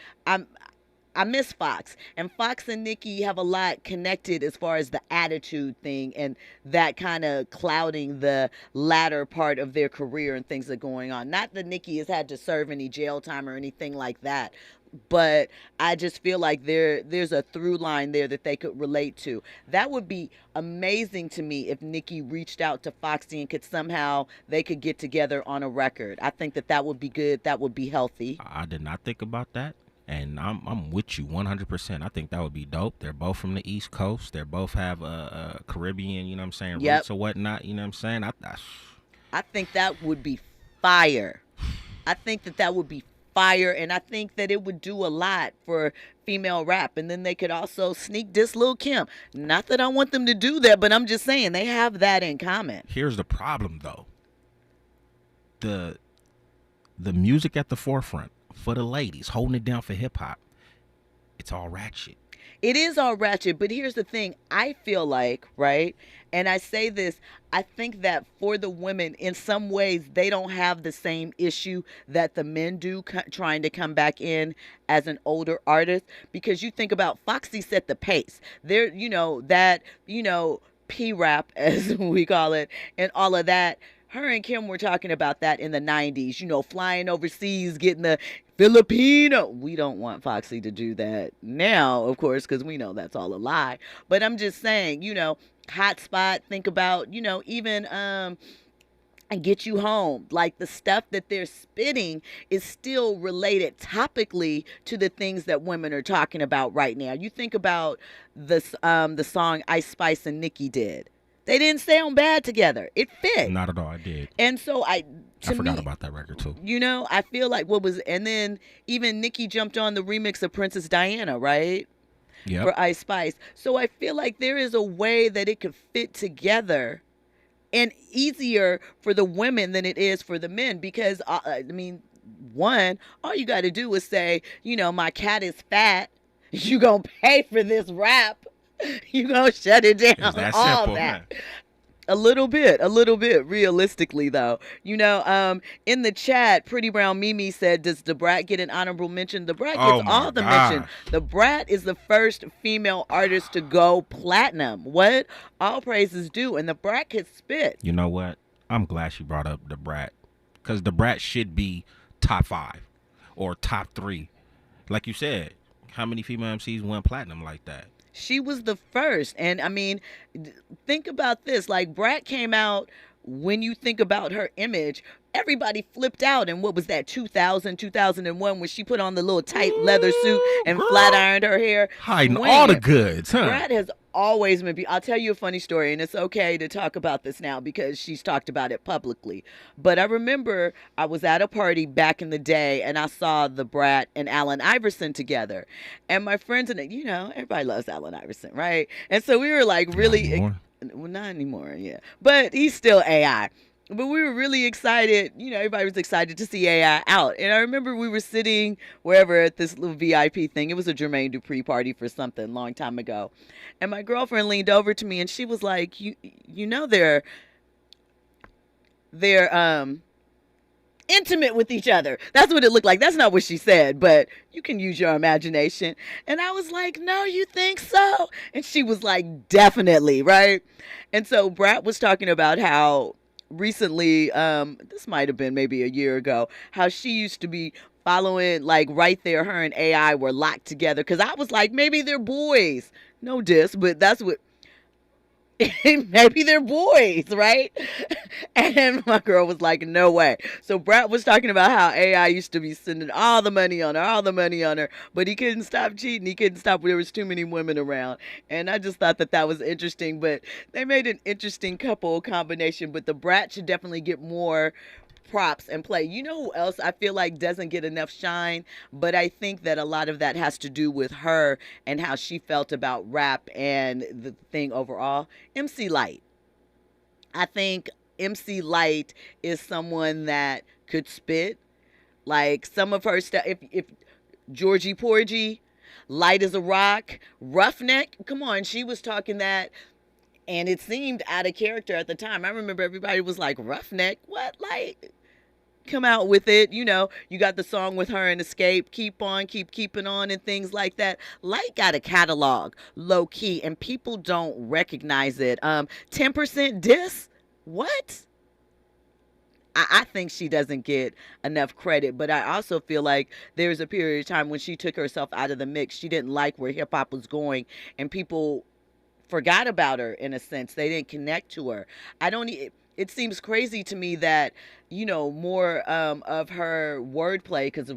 I miss Fox. And Fox and Nicki have a lot connected as far as the attitude thing and that kind of clouding the latter part of their career and things that are going on. Not that Nicki has had to serve any jail time or anything like that, but I just feel like there's a through line there that they could relate to. That would be amazing to me if Nicki reached out to Foxy and they could get together on a record. I think that would be good. That would be healthy. I did not think about that. And I'm with you 100%. I think that would be dope. They're both from the East Coast. They both have a Caribbean, you know what I'm saying, Yep. roots or whatnot, you know what I'm saying? I think that would be fire. I think that would be fire, and I think that it would do a lot for female rap. And then they could also sneak this Lil Kim. Not that I want them to do that, but I'm just saying they have that in common. Here's the problem, though. The music at the forefront for the ladies, holding it down for hip-hop, it's all ratchet. It is all ratchet, but here's the thing. I feel like, right, and I say this, I think that for the women, in some ways, they don't have the same issue that the men do trying to come back in as an older artist. Because you think about Foxy set the pace. There, P-rap, as we call it, and all of that. Her and Kim were talking about that in the 90s, flying overseas, getting the Filipino. We don't want Foxy to do that now, of course, because we know that's all a lie. But I'm just saying, Hot Spot, think about, even and Get You Home. Like the stuff that they're spitting is still related topically to the things that women are talking about right now. You think about the song Ice Spice and Nicki did. They didn't sound bad together. It fit. Not at all. I did. And so I forgot about that record too. I feel like and then even Nicki jumped on the remix of Princess Diana, right? Yeah. For Ice Spice. So I feel like there is a way that it could fit together and easier for the women than it is for the men because, one, all you got to do is say, my cat is fat. You gonna pay for this rap. You gonna shut it down. It's that all simple, that. man. A little bit, realistically though. In the chat, Pretty Brown Mimi said, does the Brat get an honorable mention? The Brat gets all the mention. The Brat is the first female artist to go platinum. What? All praises due. And the Brat could spit. You know what? I'm glad she brought up the Brat. Because the Brat should be top 5 or top 3. Like you said, how many female MCs went platinum like that? She was the first. And think about this. Like Brat came out, when you think about her image, everybody flipped out. And what was that, 2001, when she put on the little tight leather suit and flat ironed her hair? Hiding all the goods, huh? Brat has always been. I'll tell you a funny story, and it's okay to talk about this now because she's talked about it publicly. But I remember I was at a party back in the day, and I saw the Brat and Allen Iverson together. And my friends, and everybody loves Allen Iverson, right? And so we were like really, not anymore, yeah. But he's still AI. But we were really excited. Everybody was excited to see AI out. And I remember we were sitting wherever at this little VIP thing. It was a Jermaine Dupri party for something a long time ago. And my girlfriend leaned over to me and she was like, they're intimate with each other. That's what it looked like. That's not what she said, but you can use your imagination. And I was like, no, you think so? And she was like, definitely, right? And so Brat was talking about how recently, this might have been maybe a year ago, how she used to be following, like right there, her and AI were locked together. Because I was like, maybe they're boys. No diss, but that's what. maybe they're boys, right? And my girl was like, no way. So Brat was talking about how AI used to be sending all the money on her, but he couldn't stop cheating. He couldn't stop. There was too many women around. And I just thought that was interesting, but they made an interesting couple combination, but the Brat should definitely get more props and play. You know who else I feel like doesn't get enough shine, but I think that a lot of that has to do with her and how she felt about rap and the thing overall. MC Lyte. I think MC Lyte is someone that could spit. Like some of her stuff, if Georgie Porgy, Light as a Rock, Roughneck, come on, she was talking that. And it seemed out of character at the time. I remember everybody was like, Roughneck? What? Like, come out with it. You know, you got the song with her and Escape, Keep On, Keep Keeping On, and things like that. Light got a catalog, low key, and people don't recognize it. 10% diss? What? I think she doesn't get enough credit, but I also feel like there's a period of time when she took herself out of the mix. She didn't like where hip hop was going, and people forgot about her in a sense. They didn't connect to her. It seems crazy to me that, you know, more of her wordplay, because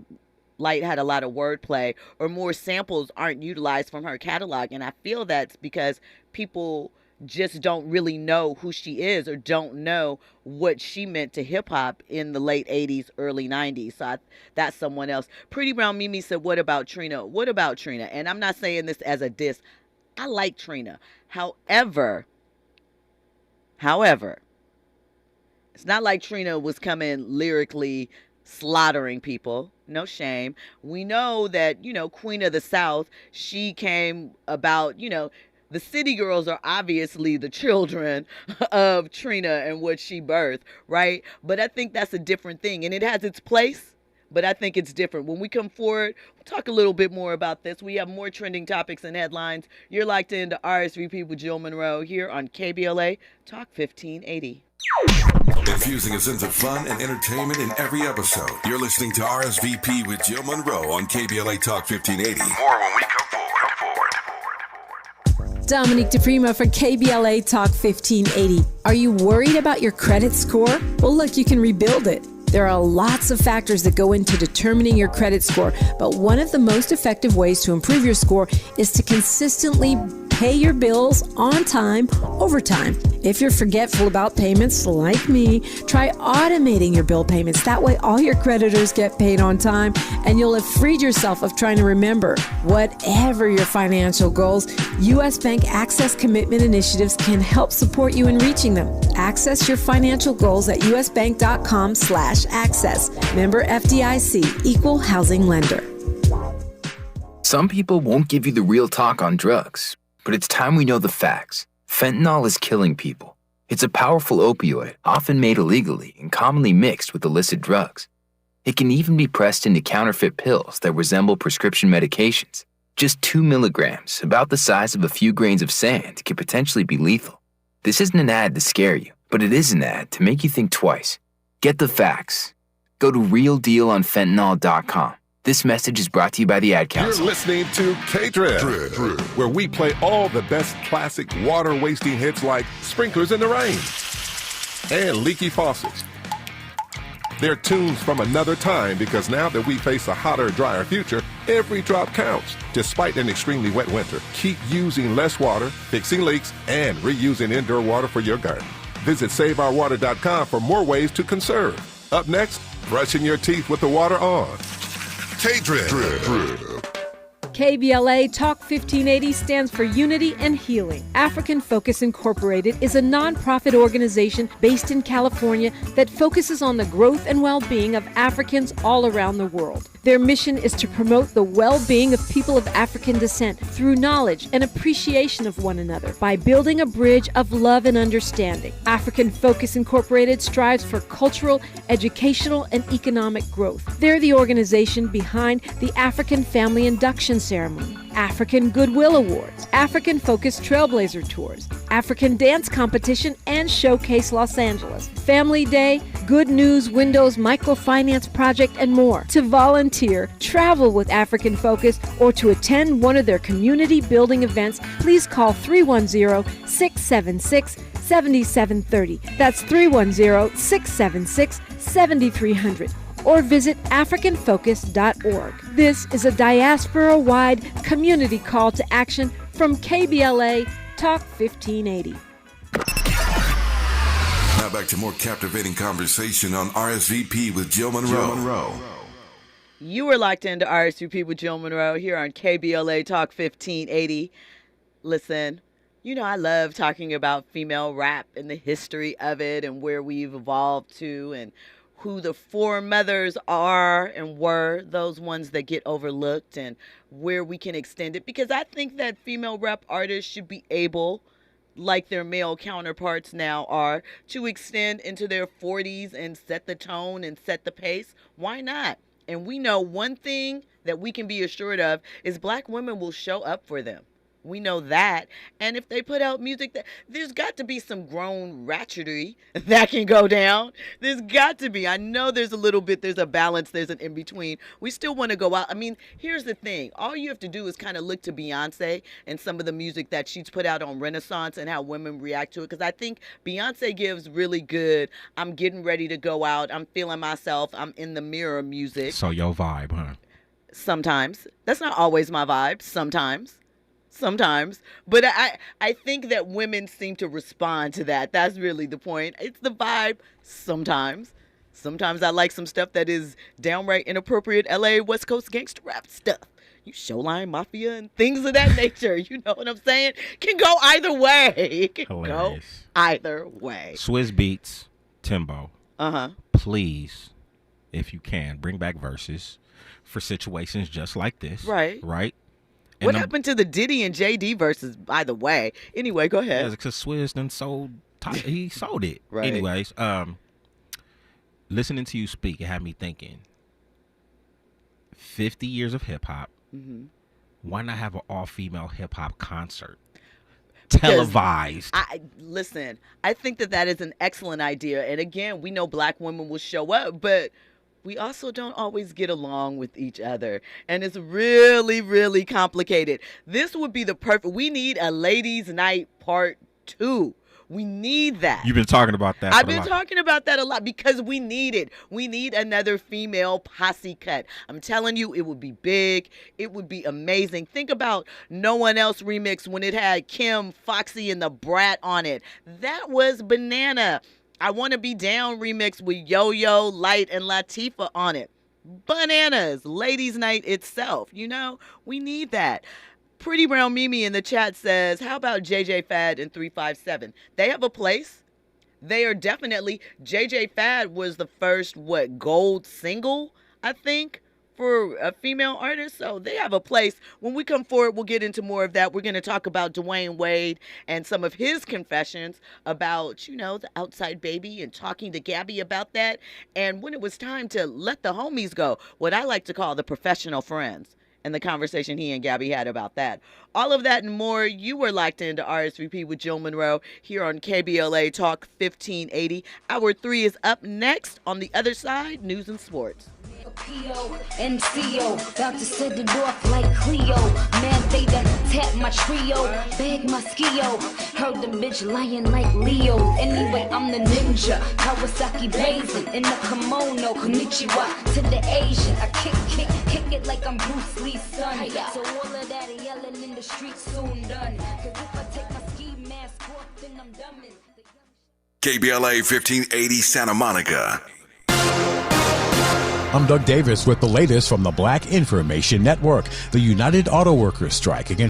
Light had a lot of wordplay, or more samples aren't utilized from her catalog. And I feel that's because people just don't really know who she is or don't know what she meant to hip hop in the late 80s, early 90s. So that's someone else. Pretty Brown Mimi said, what about Trina? What about Trina? And I'm not saying this as a diss. I like Trina. However, it's not like Trina was coming lyrically slaughtering people. No shame. We know that, you know, Queen of the South, she came about, you know, the City Girls are obviously the children of Trina and what she birthed, right? But I think that's a different thing, and it has its place, but I think it's different. When we come forward, we'll talk a little bit more about this. We have more trending topics and headlines. You're locked into RSVP with Jill Munroe here on KBLA Talk 1580. Infusing a sense of fun and entertainment in every episode. You're listening to RSVP with Jill Munroe on KBLA Talk 1580. More when we come forward. Dominique DePrimo for KBLA Talk 1580. Are you worried about your credit score? Well, look, you can rebuild it. There are lots of factors that go into determining your credit score, but one of the most effective ways to improve your score is to consistently pay your bills on time, over time. If you're forgetful about payments like me, try automating your bill payments. That way all your creditors get paid on time, and you'll have freed yourself of trying to remember. Whatever your financial goals, U.S. Bank Access Commitment Initiatives can help support you in reaching them. Access your financial goals at usbank.com/access. Member FDIC, Equal Housing Lender. Some people won't give you the real talk on drugs, but it's time we know the facts. Fentanyl is killing people. It's a powerful opioid, often made illegally and commonly mixed with illicit drugs. It can even be pressed into counterfeit pills that resemble prescription medications. Just 2 milligrams, about the size of a few grains of sand, can potentially be lethal. This isn't an ad to scare you, but it is an ad to make you think twice. Get the facts. Go to realdealonfentanyl.com. This message is brought to you by the Ad Council. You're listening to K-Drip, where we play all the best classic water-wasting hits like Sprinklers in the Rain and Leaky Faucets. They're tunes from another time because now that we face a hotter, drier future, every drop counts. Despite an extremely wet winter, keep using less water, fixing leaks, and reusing indoor water for your garden. Visit SaveOurWater.com for more ways to conserve. Up next, brushing your teeth with the water on. K-Drip. KBLA Talk 1580 stands for Unity and Healing. African Focus Incorporated is a nonprofit organization based in California that focuses on the growth and well-being of Africans all around the world. Their mission is to promote the well-being of people of African descent through knowledge and appreciation of one another by building a bridge of love and understanding. African Focus Incorporated strives for cultural, educational, and economic growth. They're the organization behind the African Family Induction Ceremony, African Goodwill Awards, African Focus Trailblazer Tours, African Dance Competition and Showcase Los Angeles, Family Day, Good News Windows Microfinance Project, and more. To volunteer, travel with African Focus, or to attend one of their community building events, please call 310-676-7730. That's 310-676-7300. Or visit AfricanFocus.org. This is a diaspora-wide community call to action from KBLA Talk 1580. Now back to more captivating conversation on RSVP with Jill Munroe. You are locked into RSVP with Jill Munroe here on KBLA Talk 1580. Listen, you know I love talking about female rap and the history of it and where we've evolved to and who the foremothers are and were, those ones that get overlooked, and where we can extend it. Because I think that female rap artists should be able, like their male counterparts now are, to extend into their 40s and set the tone and set the pace. Why not? And we know one thing that we can be assured of is black women will show up for them. We know that. And if they put out music, that there's got to be some grown ratchetry that can go down. There's got to be. I know there's a little bit, there's a balance, there's an in-between. We still want to go out. I mean, here's the thing. All you have to do is kind of look to Beyonce and some of the music that she's put out on Renaissance and how women react to it. Because I think Beyonce gives really good, I'm getting ready to go out, I'm feeling myself, I'm in the mirror music. So your vibe, huh? Sometimes. That's not always my vibe. Sometimes. But I think that women seem to respond to that. That's really the point. It's the vibe sometimes. Sometimes I like some stuff that is downright inappropriate LA West Coast gangster rap stuff. You Showline Mafia and things of that nature. You know what I'm saying? Can go either way. It can go either way. Swizz Beats, Timbo. Please, if you can, bring back verses for situations just like this. Right. And what happened to the Diddy and JD verses, by the way? Anyway, go ahead. Because Swizz done he sold it. Right. Anyways, listening to you speak, it had me thinking, 50 years of hip-hop, why not have an all-female hip-hop concert? Televised. Listen, I think that is an excellent idea. And again, we know black women will show up, but we also don't always get along with each other. And it's really, really complicated. This would be the perfect, we need a ladies' night part 2. We need that. You've been talking about that. I've been talking about that a lot because we need it. We need another female posse cut. I'm telling you, it would be big. It would be amazing. Think about No One Else remix when it had Kim, Foxy, and the Brat on it. That was banana. I Want to Be Down remix with Yo-Yo, Light, and Latifah on it. Bananas. Ladies' night itself. You know, we need that. Pretty Brown Mimi in the chat says, how about JJ Fad and 357? They have a place. They are definitely, JJ Fad was the first, gold single, I think, for a female artist. So they have a place. When we come forward, we'll get into more of that. We're going to talk about Dwayne Wade and some of his confessions about, the outside baby and talking to Gabby about that. And when it was time to let the homies go, what I like to call the professional friends, and the conversation he and Gabby had about that. All of that and more, you were locked into RSVP with Jill Munroe here on KBLA Talk 1580. Hour 3 is up next. On the other side, news and sports. P.O. and C.O. About to set it off like Cleo. Man, they done tap my trio. Bag my skio. Heard the bitch lying like Leo. Anyway, I'm the ninja. Kawasaki blazing. In the kimono. Konnichiwa to the Asian. I kick it like I'm Bruce Lee's son. So all of that yelling in the streets soon done. Cause if I take my ski mask off, then I'm done. KBLA 1580 Santa Monica. I'm Doug Davis with the latest from the Black Information Network. The United Auto Workers strike against